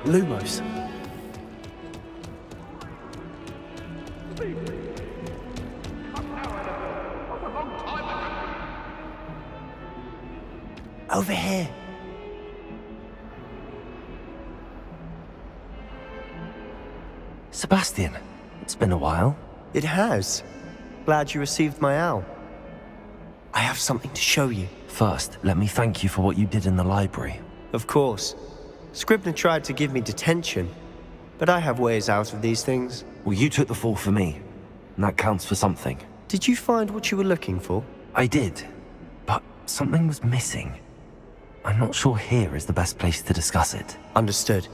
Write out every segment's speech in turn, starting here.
Lumos. Over here. Sebastian, it's been a while. It has. Glad you received my owl. I have something to show you. First, let me thank you for what you did in the library. Of course. Scribner tried to give me detention, but I have ways out of these things. Well, you took the fall for me, and that counts for something. Did you find what you were looking for? I did, but something was missing. I'm not sure here is the best place to discuss it. Understood.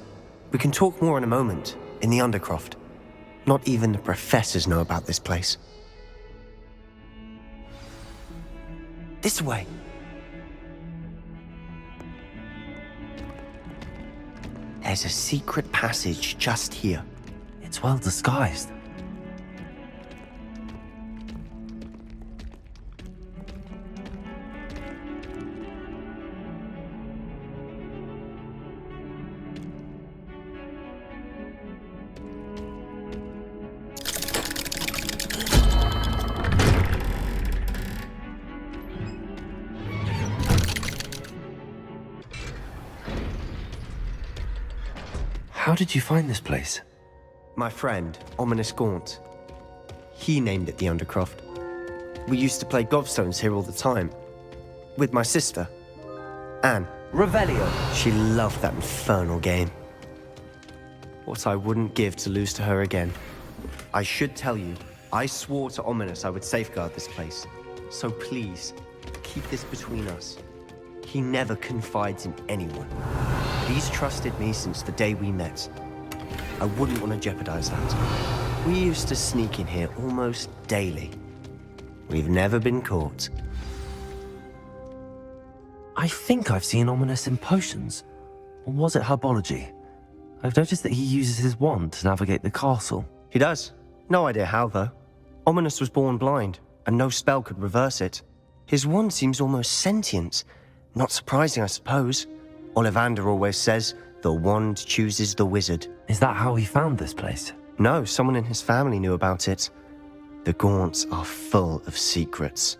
We can talk more in a moment, in the Undercroft. Not even the professors know about this place. This way. There's a secret passage just here. It's well disguised. How did you find this place? My friend, Ominous Gaunt. He named it the Undercroft. We used to play gobstones here all the time. With my sister, Anne. Revelio. She loved that infernal game. What I wouldn't give to lose to her again. I should tell you, I swore to Ominous I would safeguard this place. So please, keep this between us. He never confides in anyone. But he's trusted me since the day we met. I wouldn't want to jeopardize that. We used to sneak in here almost daily. We've never been caught. I think I've seen Ominous in potions. Or was it herbology? I've noticed that he uses his wand to navigate the castle. He does. No idea how, though. Ominous was born blind, and no spell could reverse it. His wand seems almost sentient. Not surprising, I suppose. Ollivander always says, the wand chooses the wizard. Is that how he found this place? No, someone in his family knew about it. The Gaunts are full of secrets.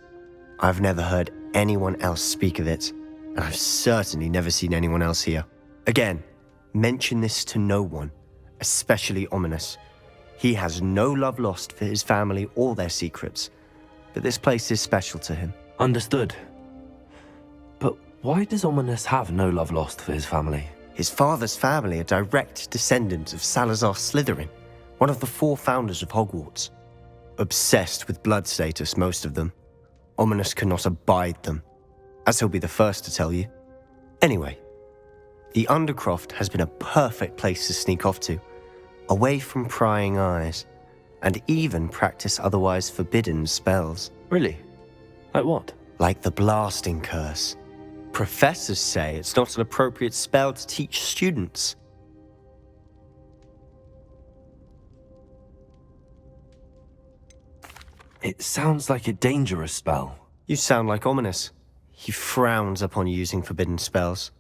I've never heard anyone else speak of it, and I've certainly never seen anyone else here. Again, mention this to no one, especially Ominous. He has no love lost for his family or their secrets, but this place is special to him. Understood. But why does Ominous have no love lost for his family? His father's family are direct descendants of Salazar Slytherin, one of the 4 founders of Hogwarts. Obsessed with blood status, most of them. Ominous cannot abide them, as he'll be the first to tell you. Anyway, the Undercroft has been a perfect place to sneak off to, away from prying eyes, and even practice otherwise forbidden spells. Really? Like what? Like the blasting curse. Professors say it's not an appropriate spell to teach students. It sounds like a dangerous spell. You sound like Ominous. He frowns upon using forbidden spells.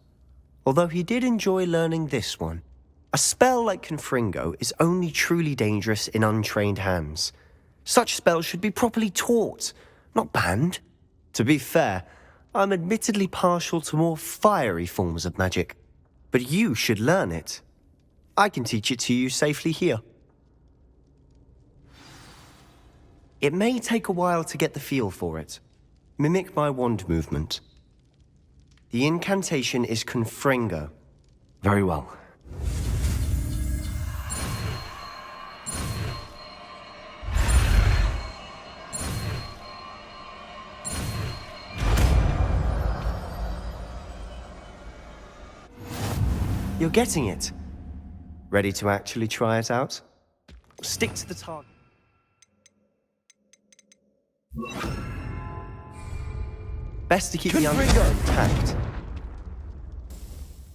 Although he did enjoy learning this one. A spell like Confringo is only truly dangerous in untrained hands. Such spells should be properly taught, not banned. To be fair, I'm admittedly partial to more fiery forms of magic. But you should learn it. I can teach it to you safely here. It may take a while to get the feel for it. Mimic my wand movement. The incantation is Confringo. Very well. You're getting it. Ready to actually try it out? Stick to the target. Best to keep the Undercroft intact.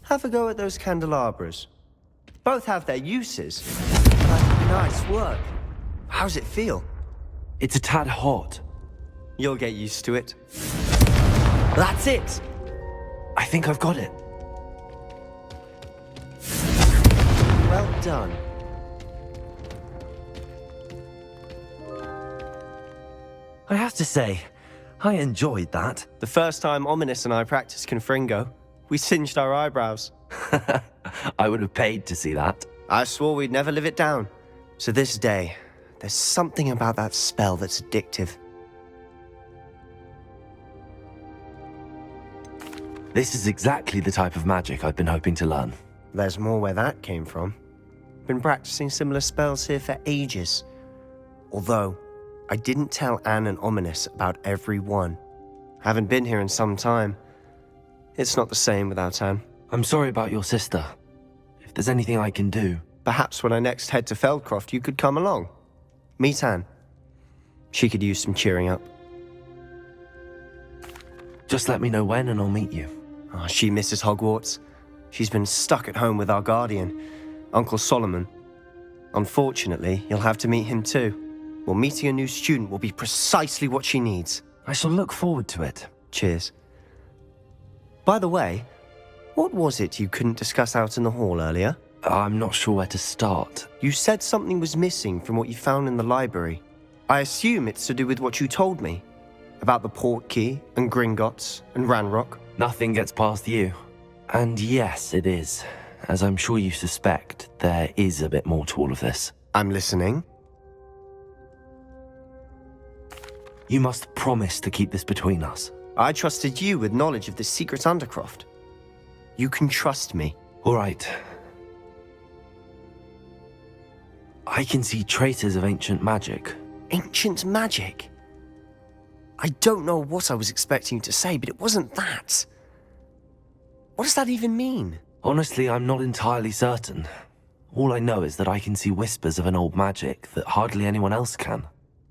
Have a go at those candelabras. Both have their uses. But nice work. How's it feel? It's a tad hot. You'll get used to it. That's it! I think I've got it. done. I have to say, I enjoyed that. The first time Ominous and I practiced Confringo, we singed our eyebrows. I would have paid to see that. I swore we'd never live it down. So this day, there's something about that spell that's addictive. This is exactly the type of magic I've been hoping to learn. There's more where that came from. Been practicing similar spells here for ages. Although, I didn't tell Anne and Ominous about every one. Haven't been here in some time. It's not the same without Anne. I'm sorry about your sister. If there's anything I can do... Perhaps when I next head to Feldcroft, you could come along. Meet Anne. She could use some cheering up. Just let me know when and I'll meet you. Oh, she misses Hogwarts. She's been stuck at home with our guardian, Uncle Solomon. Unfortunately, you'll have to meet him too. Well, meeting a new student will be precisely what she needs. I shall look forward to it. Cheers. By the way, what was it you couldn't discuss out in the hall earlier? I'm not sure where to start. You said something was missing from what you found in the library. I assume it's to do with what you told me. About the Portkey, and Gringotts, and Ranrock. Nothing gets past you. And yes, it is. As I'm sure you suspect, there is a bit more to all of this. I'm listening. You must promise to keep this between us. I trusted you with knowledge of the secret Undercroft. You can trust me. All right. I can see traces of ancient magic. Ancient magic? I don't know what I was expecting you to say, but it wasn't that. What does that even mean? Honestly, I'm not entirely certain. All I know is that I can see whispers of an old magic that hardly anyone else can.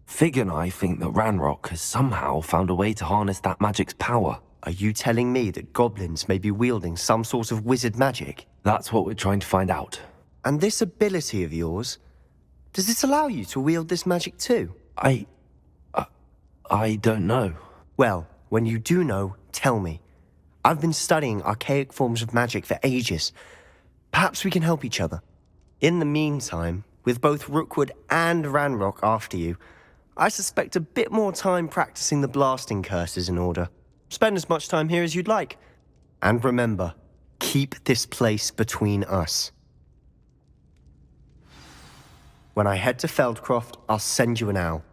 Fig and I think that Ranrock has somehow found a way to harness that magic's power. Are you telling me that goblins may be wielding some sort of wizard magic? That's what we're trying to find out. And this ability of yours, does it allow you to wield this magic too? I don't know. Well, when you do know, tell me. I've been studying archaic forms of magic for ages. Perhaps we can help each other. In the meantime, with both Rookwood and Ranrock after you, I suspect a bit more time practicing the blasting curse is in order. Spend as much time here as you'd like. And remember, keep this place between us. When I head to Feldcroft, I'll send you an owl.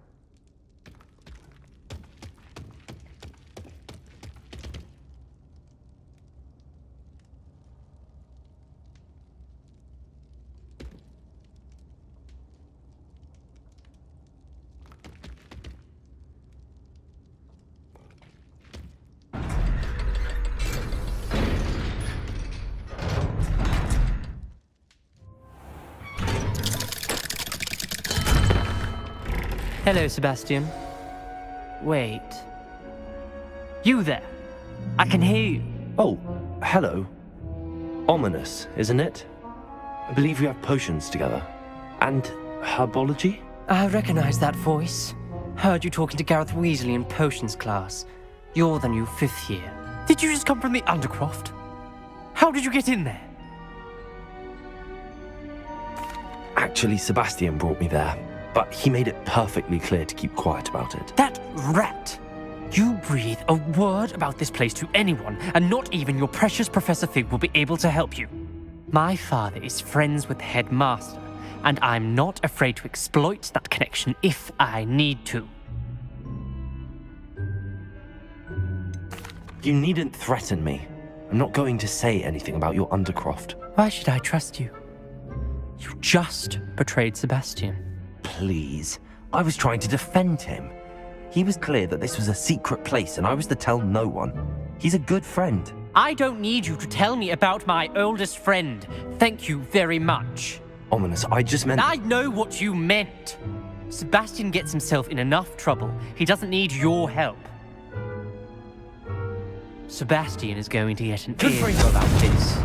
Hello, Sebastian. Wait. You there? I can hear you. Oh, hello. Ominous, isn't it? I believe we have potions together. And herbology? I recognize that voice. Heard you talking to Gareth Weasley in potions class. You're the new 5th year. Did you just come from the Undercroft? How did you get in there? Actually, Sebastian brought me there. But he made it perfectly clear to keep quiet about it. That rat! You breathe a word about this place to anyone, and not even your precious Professor Fig will be able to help you. My father is friends with the headmaster, and I'm not afraid to exploit that connection if I need to. You needn't threaten me. I'm not going to say anything about your Undercroft. Why should I trust you? You just betrayed Sebastian. Please. I was trying to defend him. He was clear that this was a secret place and I was to tell no one. He's a good friend. I don't need you to tell me about my oldest friend. Thank you very much. Ominous, I just meant... I know what you meant. Sebastian gets himself in enough trouble. He doesn't need your help. Sebastian is going to get an ear about this.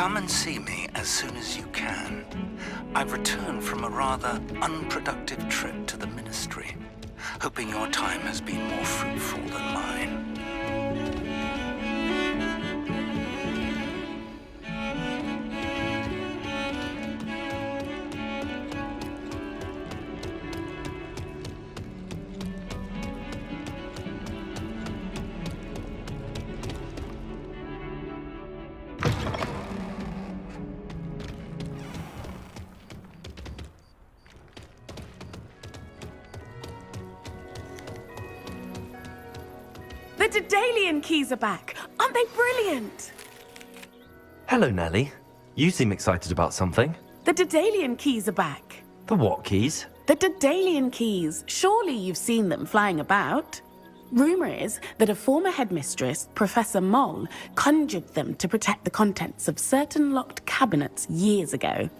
Come and see me as soon as you can. I've returned from a rather unproductive trip to the Ministry, hoping your time has been more fruitful than mine. The Daedalian keys are back. Aren't they brilliant? Hello, Nellie. You seem excited about something. The Daedalian keys are back. The what keys? The Daedalian keys. Surely you've seen them flying about. Rumor is that a former headmistress, Professor Moll, conjured them to protect the contents of certain locked cabinets years ago.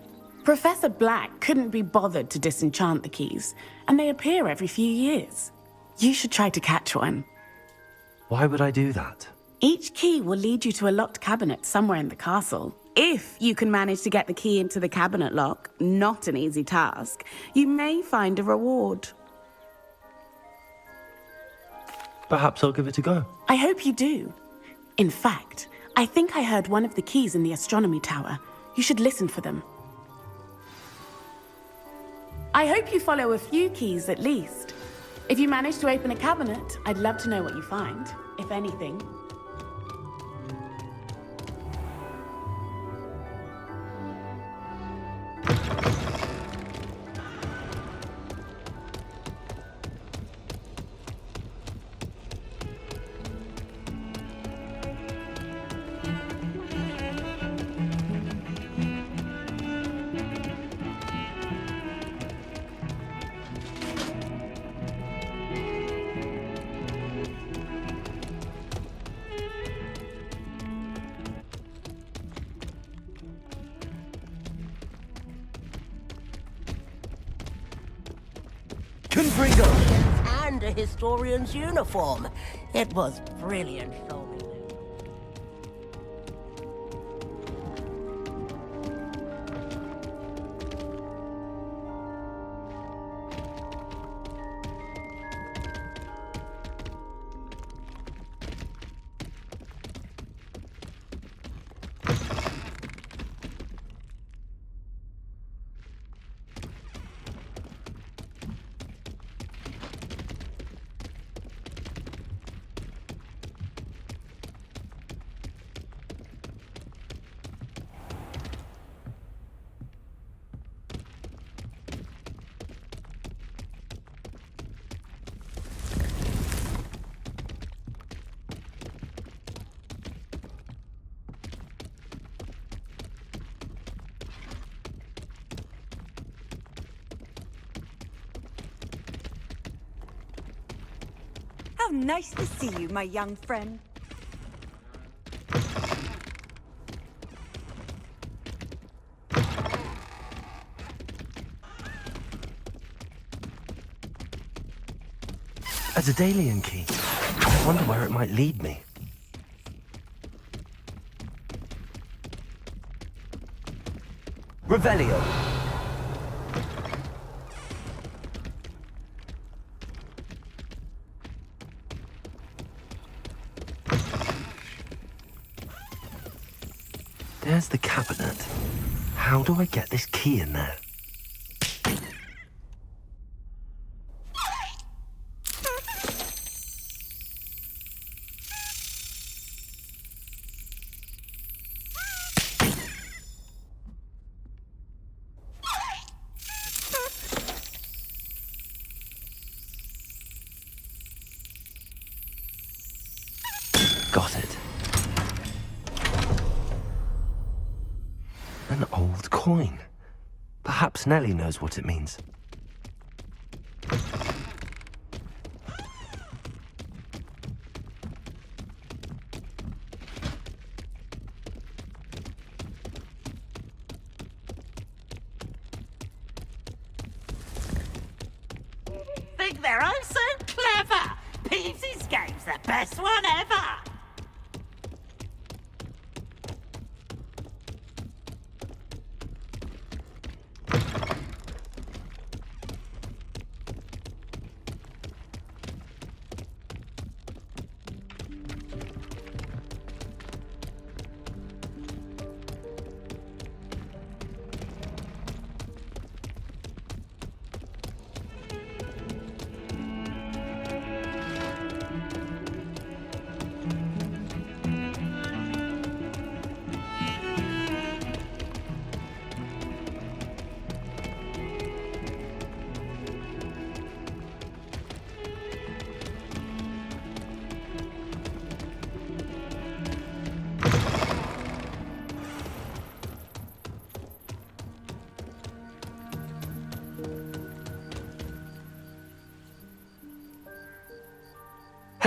Professor Black couldn't be bothered to disenchant the keys, and they appear every few years. You should try to catch one. Why would I do that? Each key will lead you to a locked cabinet somewhere in the castle. If you can manage to get the key into the cabinet lock, not an easy task, you may find a reward. Perhaps I'll give it a go. I hope you do. In fact, I think I heard one of the keys in the astronomy tower. You should listen for them. I hope you follow a few keys at least. If you manage to open a cabinet, I'd love to know what you find, if anything. And a historian's uniform. It was brilliant filming. How nice to see you, my young friend. A Daedalian key. I wonder where it might lead me. Revelio. There's the cabinet. How do I get this key in there? Got it. An old coin. Perhaps Nellie knows what it means. Think they're oh so clever. Peevesy's game's the best one ever.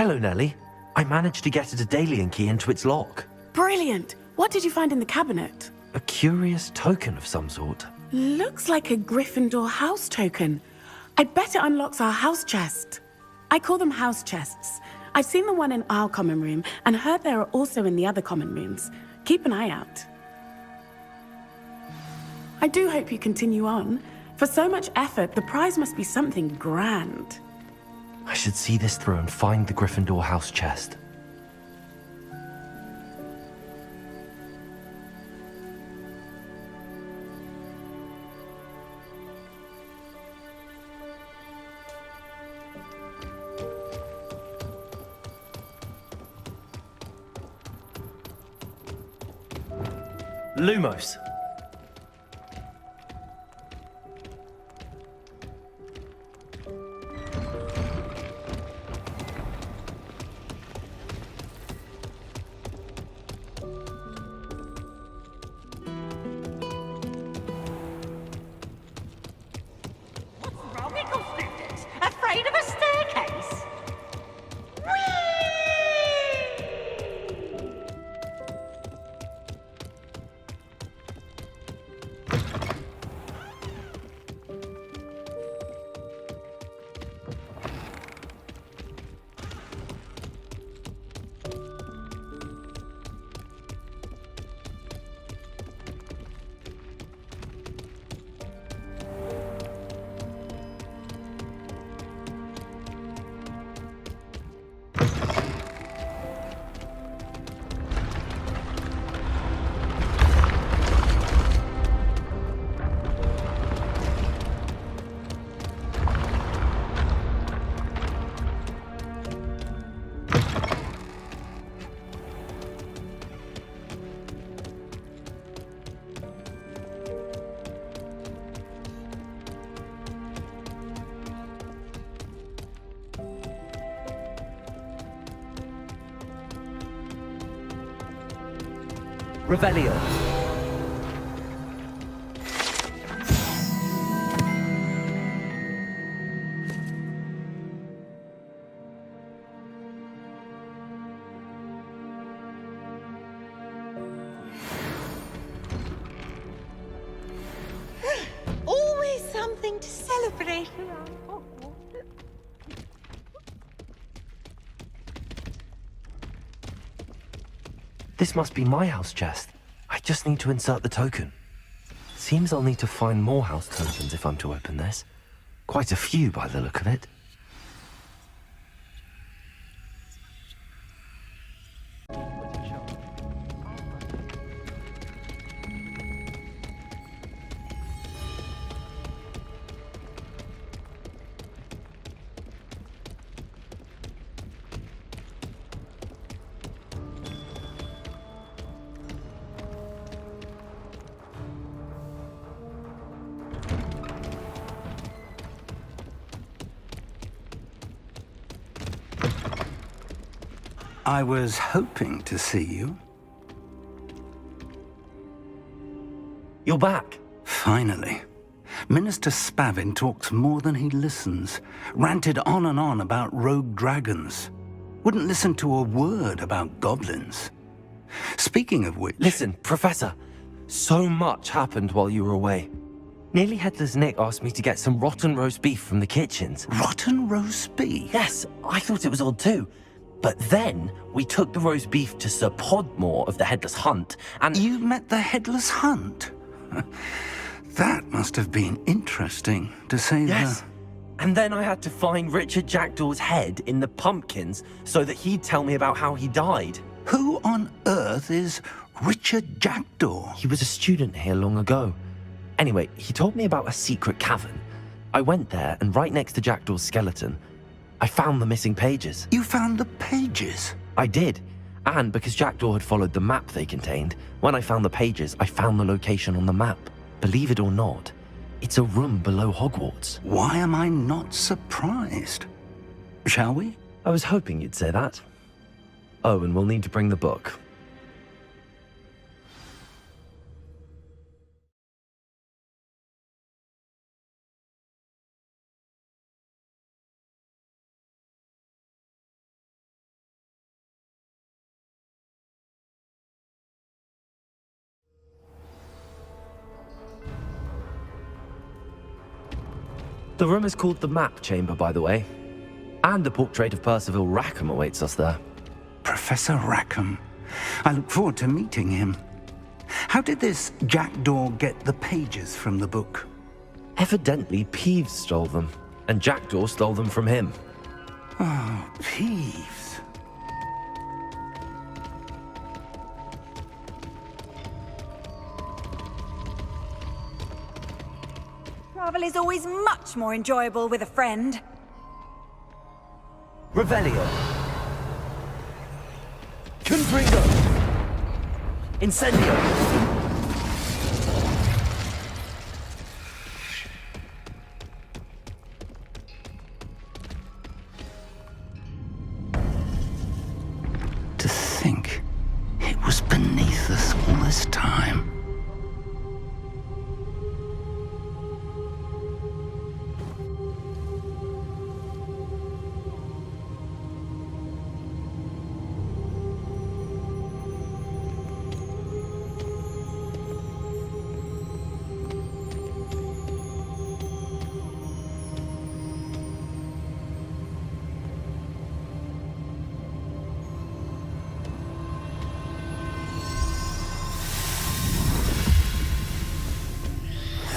Hello, Nellie. I managed to get a Daedalian key into its lock. Brilliant! What did you find in the cabinet? A curious token of some sort. Looks like a Gryffindor house token. I bet it unlocks our house chest. I call them house chests. I've seen the one in our common room and heard there are also in the other common rooms. Keep an eye out. I do hope you continue on. For so much effort, the prize must be something grand. I should see this through and find the Gryffindor house chest. Lumos. Afraid of a staircase? Revelio. Always something to celebrate around Hogwarts. This must be my house chest. I just need to insert the token. Seems I'll need to find more house tokens if I'm to open this. Quite a few by the look of it. I was hoping to see you. You're back. Finally. Minister Spavin talks more than he listens. Ranted on and on about rogue dragons. Wouldn't listen to a word about goblins. Speaking of which... Listen, Professor. So much happened while you were away. Nearly Headless Nick asked me to get some rotten roast beef from the kitchens. Rotten roast beef? Yes, I thought it was odd too. But then we took the roast beef to Sir Podmore of the Headless Hunt, and... You met the Headless Hunt? That must have been interesting, to say Yes. the... And then I had to find Richard Jackdaw's head in the pumpkins so that he'd tell me about how he died. Who on earth is Richard Jackdaw? He was a student here long ago. Anyway, he told me about a secret cavern. I went there, and right next to Jackdaw's skeleton, I found the missing pages. You found the pages? I did. And because Jackdaw had followed the map they contained, when I found the pages, I found the location on the map. Believe it or not, it's a room below Hogwarts. Why am I not surprised? Shall we? I was hoping you'd say that. Oh, and we'll need to bring the book. The room is called the Map Chamber, by the way. And a portrait of Percival Rackham awaits us there. Professor Rackham. I look forward to meeting him. How did this jackdaw get the pages from the book? Evidently, Peeves stole them, and Jackdaw stole them from him. Oh, Peeves. Travel is always much more enjoyable with a friend. Revelio. Confringo. Incendio. To think it was beneath us all this time.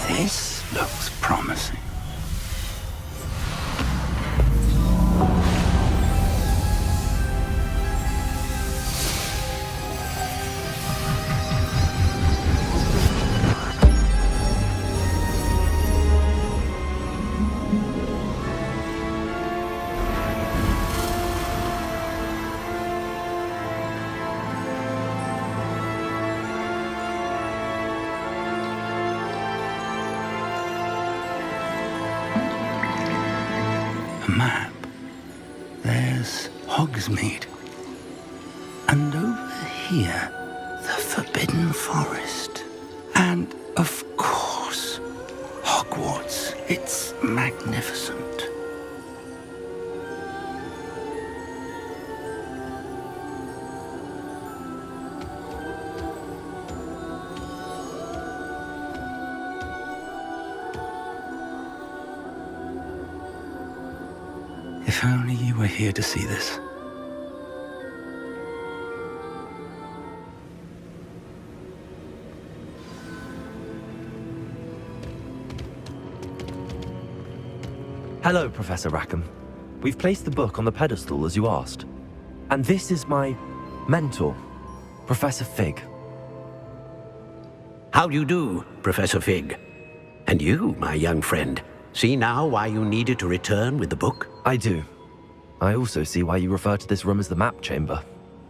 This looks promising. A map. There's Hogsmeade. And over here, the Forbidden Forest. And, of course, Hogwarts. It's magnificent. If only you were here to see this. Hello, Professor Rackham. We've placed the book on the pedestal as you asked. And this is my mentor, Professor Fig. How do you do, Professor Fig? And you, my young friend, see now why you needed to return with the book? I do. I also see why you refer to this room as the Map Chamber.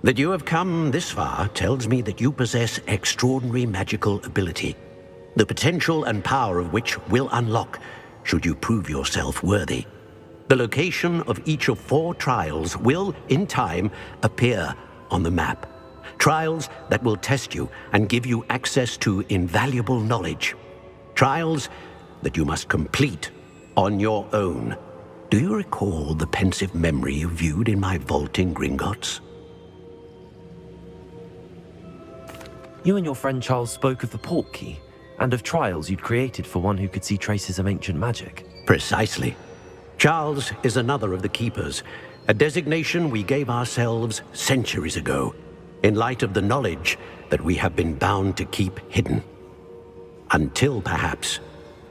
That you have come this far tells me that you possess extraordinary magical ability, the potential and power of which will unlock should you prove yourself worthy. The location of each of 4 trials will, in time, appear on the map. Trials that will test you and give you access to invaluable knowledge. Trials that you must complete on your own. Do you recall the pensive memory you viewed in my vault in Gringotts? You and your friend Charles spoke of the port key, and of trials you'd created for one who could see traces of ancient magic. Precisely. Charles is another of the Keepers, a designation we gave ourselves centuries ago, in light of the knowledge that we have been bound to keep hidden. Until perhaps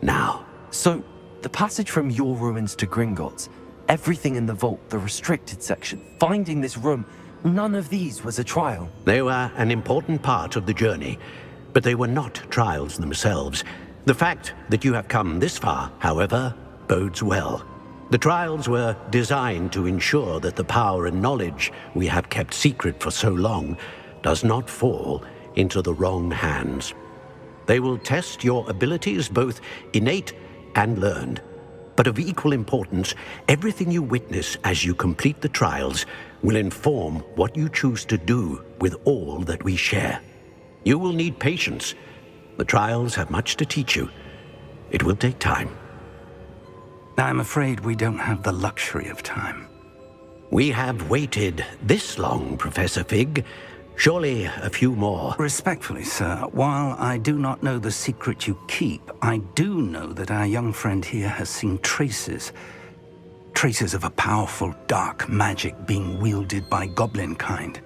now. So, the passage from your ruins to Gringotts, everything in the vault, the restricted section, finding this room, none of these was a trial. They were an important part of the journey, but they were not trials themselves. The fact that you have come this far, however, bodes well. The trials were designed to ensure that the power and knowledge we have kept secret for so long does not fall into the wrong hands. They will test your abilities, both innate and learned. But of equal importance, everything you witness as you complete the trials will inform what you choose to do with all that we share. You will need patience. The trials have much to teach you. It will take time. I'm afraid we don't have the luxury of time. We have waited this long, Professor Fig, Surely a few more. Respectfully, sir, while I do not know the secret you keep, I do know that our young friend here has seen traces. Traces of a powerful dark magic being wielded by goblin kind.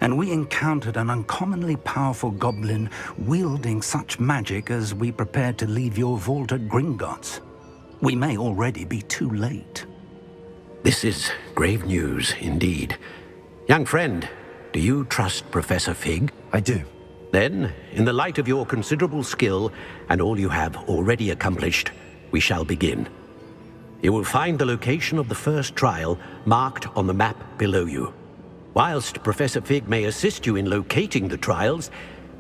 And we encountered an uncommonly powerful goblin wielding such magic as we prepared to leave your vault at Gringotts. We may already be too late. This is grave news indeed. Young friend, do you trust Professor Fig? I do. Then, in the light of your considerable skill and all you have already accomplished, we shall begin. You will find the location of the first trial marked on the map below you. Whilst Professor Fig may assist you in locating the trials,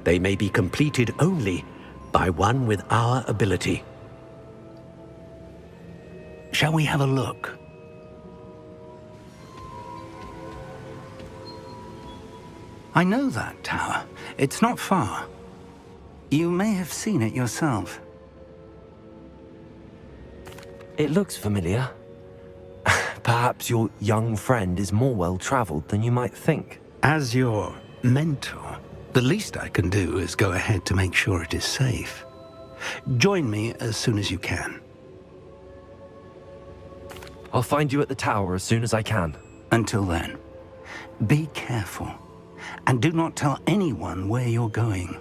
they may be completed only by one with our ability. Shall we have a look? I know that tower. It's not far. You may have seen it yourself. It looks familiar. Perhaps your young friend is more well-traveled than you might think. As your mentor, the least I can do is go ahead to make sure it is safe. Join me as soon as you can. I'll find you at the tower as soon as I can. Until then, be careful, and do not tell anyone where you're going.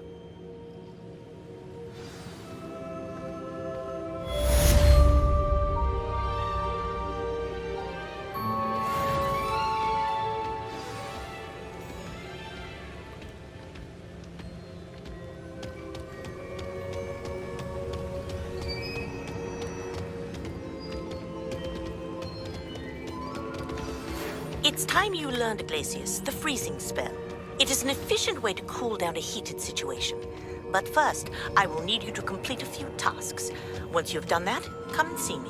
It's time you learned, Glacius, the freezing spell. It is an efficient way to cool down a heated situation. But first, I will need you to complete a few tasks. Once you've done that, come and see me.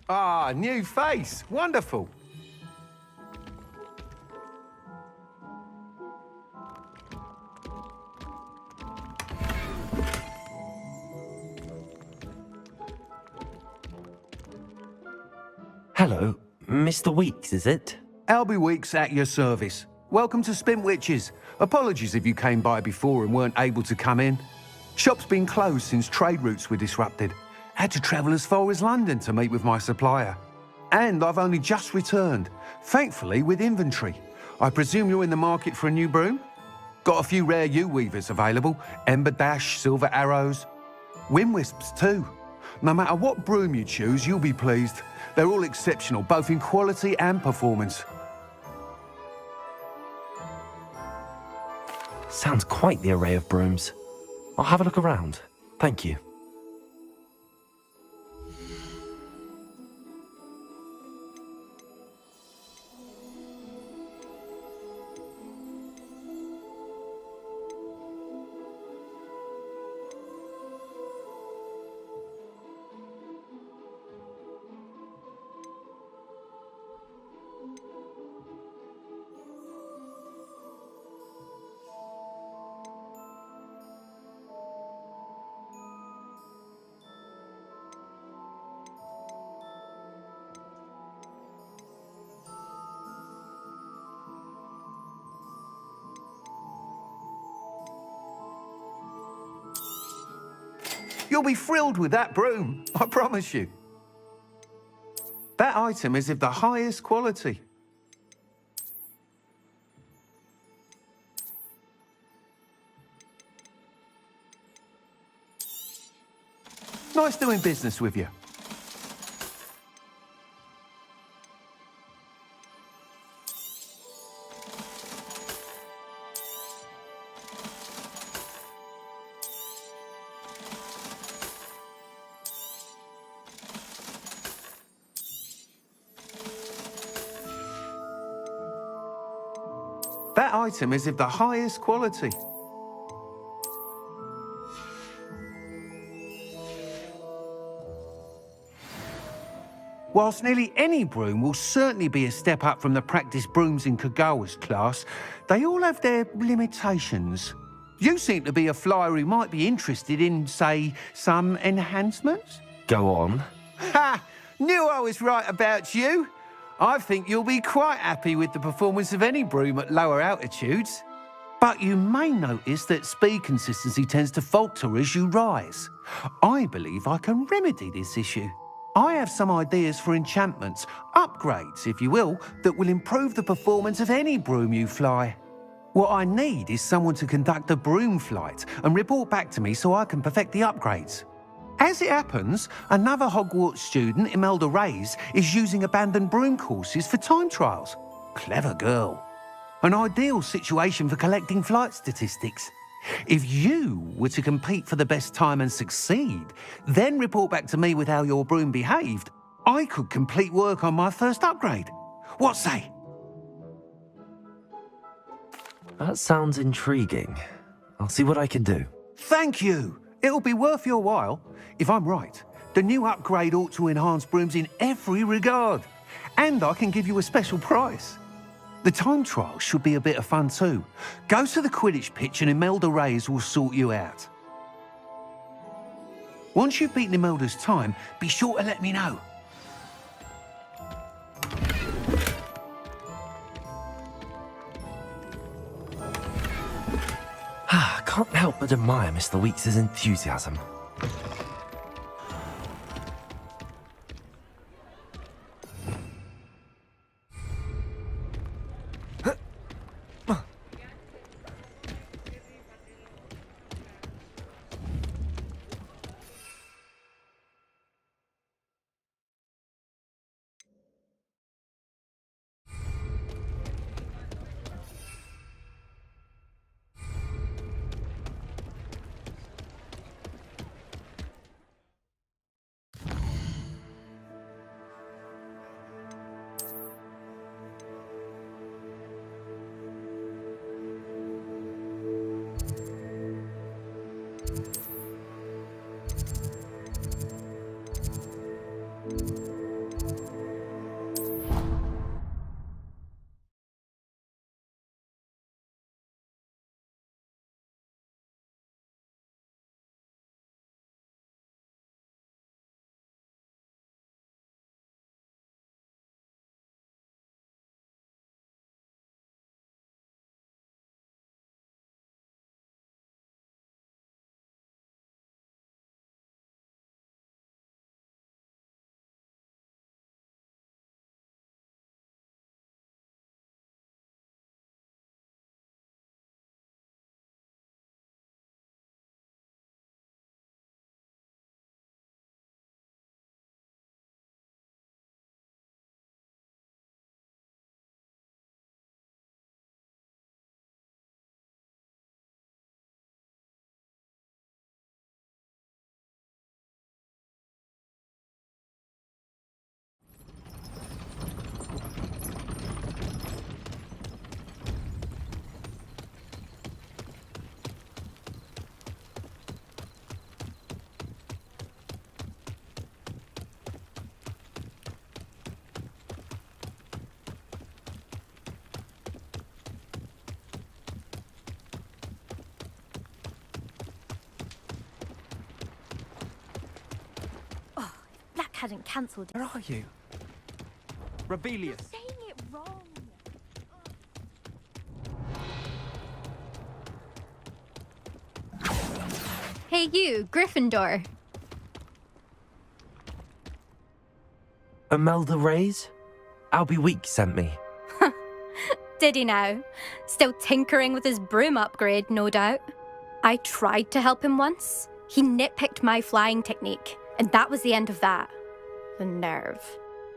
Ah, new face. Wonderful. Hello, Mr. Weeks, is it? Albie Weeks at your service. Welcome to Spintwitches. Apologies if you came by before and weren't able to come in. Shop's been closed since trade routes were disrupted. Had to travel as far as London to meet with my supplier. And I've only just returned, thankfully with inventory. I presume you're in the market for a new broom? Got a few rare yew-weavers available. Ember Dash, Silver Arrows. Wind-wisps too. No matter what broom you choose, you'll be pleased. They're all exceptional, both in quality and performance. Sounds quite the array of brooms. I'll have a look around. Thank you. You'll be thrilled with that broom, I promise you. That item is of the highest quality. Nice doing business with you. That item is of the highest quality. Whilst nearly any broom will certainly be a step up from the practice brooms in Kagawa's class, they all have their limitations. You seem to be a flyer who might be interested in, say, some enhancements? Go on. Ha! Knew I was right about you. I think you'll be quite happy with the performance of any broom at lower altitudes. But you may notice that speed consistency tends to falter as you rise. I believe I can remedy this issue. I have some ideas for enchantments, upgrades, if you will, that will improve the performance of any broom you fly. What I need is someone to conduct a broom flight and report back to me so I can perfect the upgrades. As it happens, another Hogwarts student, Imelda Reyes, is using abandoned broom courses for time trials. Clever girl. An ideal situation for collecting flight statistics. If you were to compete for the best time and succeed, then report back to me with how your broom behaved, I could complete work on my first upgrade. What say? That sounds intriguing. I'll see what I can do. Thank you. It'll be worth your while. If I'm right, the new upgrade ought to enhance brooms in every regard. And I can give you a special price. The time trial should be a bit of fun too. Go to the Quidditch pitch and Imelda Reyes will sort you out. Once you've beaten Imelda's time, be sure to let me know. I can't help but admire Mr. Weeks' enthusiasm. hadn't cancelled it. Where are you? Rebellious. Saying it wrong. Hey you, Gryffindor. Imelda Reyes? Albie Weeks sent me. Did he now? Still tinkering with his broom upgrade, no doubt. I tried to help him once. He nitpicked my flying technique, and that was the end of that. The nerve.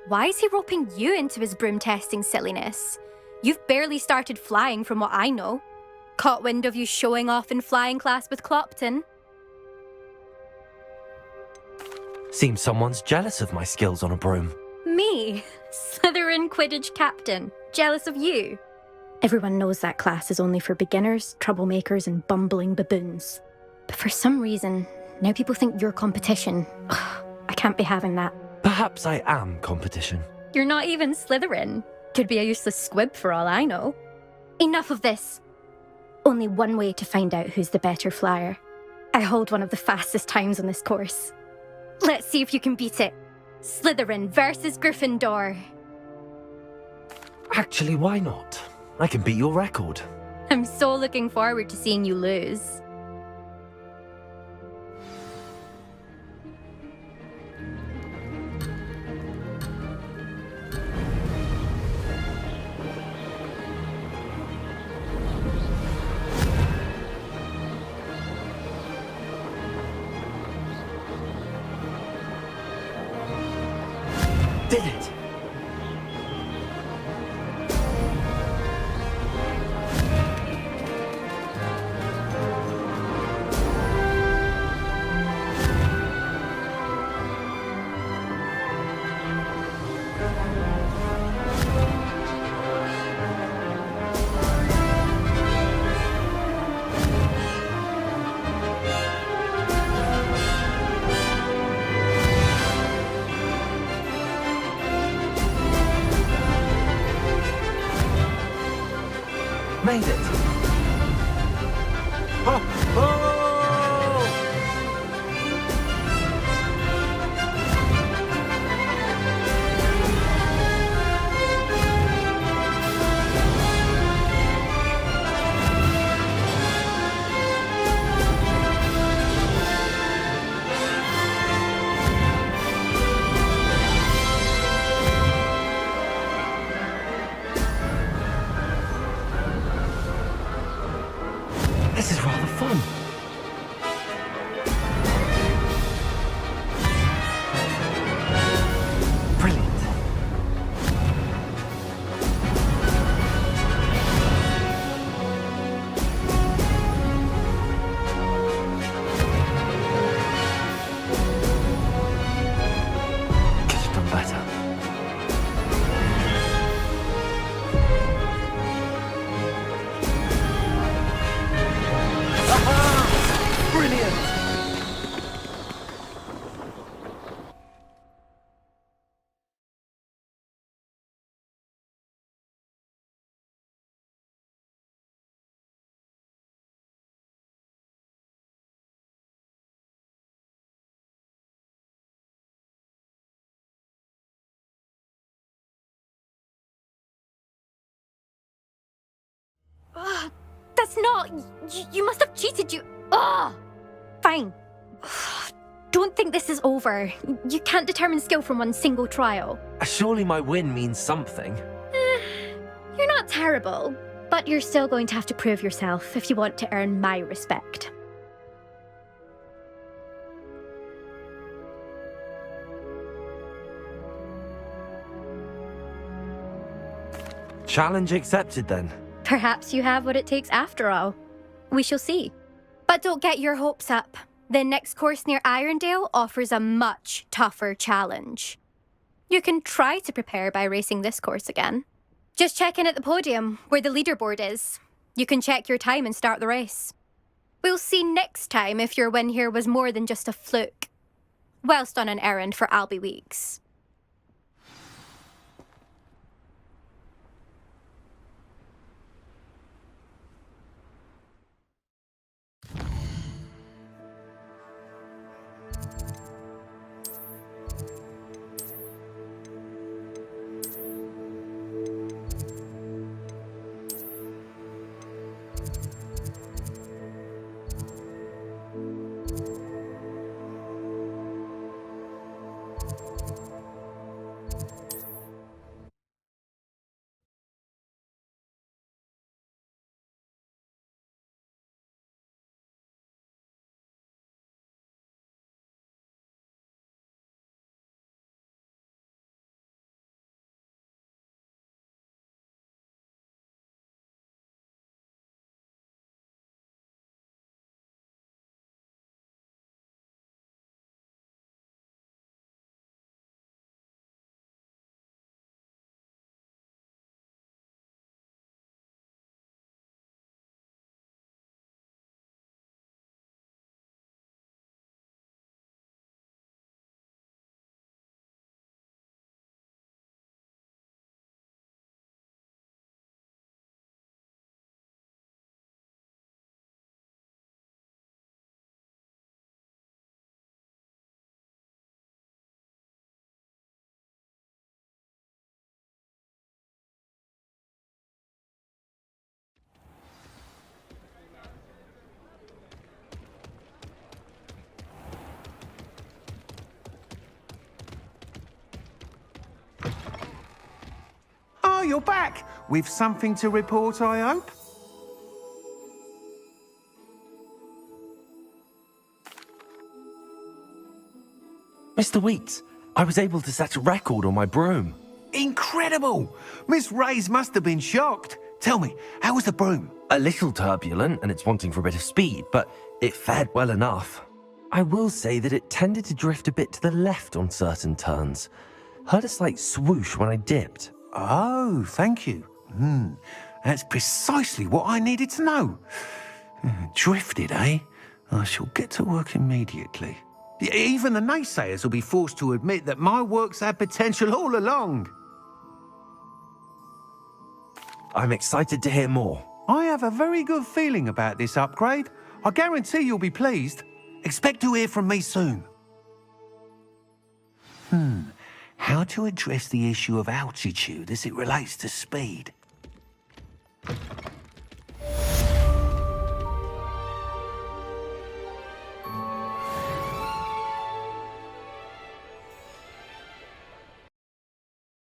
Why is he roping you into his broom testing silliness? You've barely started flying from what I know. Caught wind of you showing off in flying class with Clopton. Seems someone's jealous of my skills on a broom. Me? Slytherin Quidditch captain. Jealous of you? Everyone knows that class is only for beginners, troublemakers, and bumbling baboons. But for some reason, now people think you're competition. Ugh, I can't be having that. Perhaps I am competition. You're not even Slytherin. Could be a useless squib for all I know. Enough of this. Only one way to find out who's the better flyer. I hold one of the fastest times on this course. Let's see if you can beat it. Slytherin versus Gryffindor. Actually, why not? I can beat your record. I'm so looking forward to seeing you lose. Did it! Made it! Oh! Oh! This is rather fun. Brilliant. Could have done better. Brilliant! That's not... You must have cheated, you... Ugh! Fine. Don't think this is over. You can't determine skill from one single trial. Surely my win means something. You're not terrible, but you're still going to have to prove yourself if you want to earn my respect. Challenge accepted then. Perhaps you have what it takes after all. We shall see. But don't get your hopes up. The next course near Irondale offers a much tougher challenge. You can try to prepare by racing this course again. Just check in at the podium, where the leaderboard is. You can check your time and start the race. We'll see next time if your win here was more than just a fluke. Whilst on an errand for Albie Weeks. you're back. With something to report, I hope? Mr. Weeks, I was able to set a record on my broom. Incredible! Miss Reyes must have been shocked. Tell me, how was the broom? A little turbulent and it's wanting for a bit of speed, but it fared well enough. I will say that it tended to drift a bit to the left on certain turns. Heard a slight swoosh when I dipped. Oh, thank you. That's precisely what I needed to know. Drifted, eh? I shall get to work immediately. Even the naysayers will be forced to admit that my work's had potential all along. I'm excited to hear more. I have a very good feeling about this upgrade. I guarantee you'll be pleased. Expect to hear from me soon. How to address the issue of altitude as it relates to speed?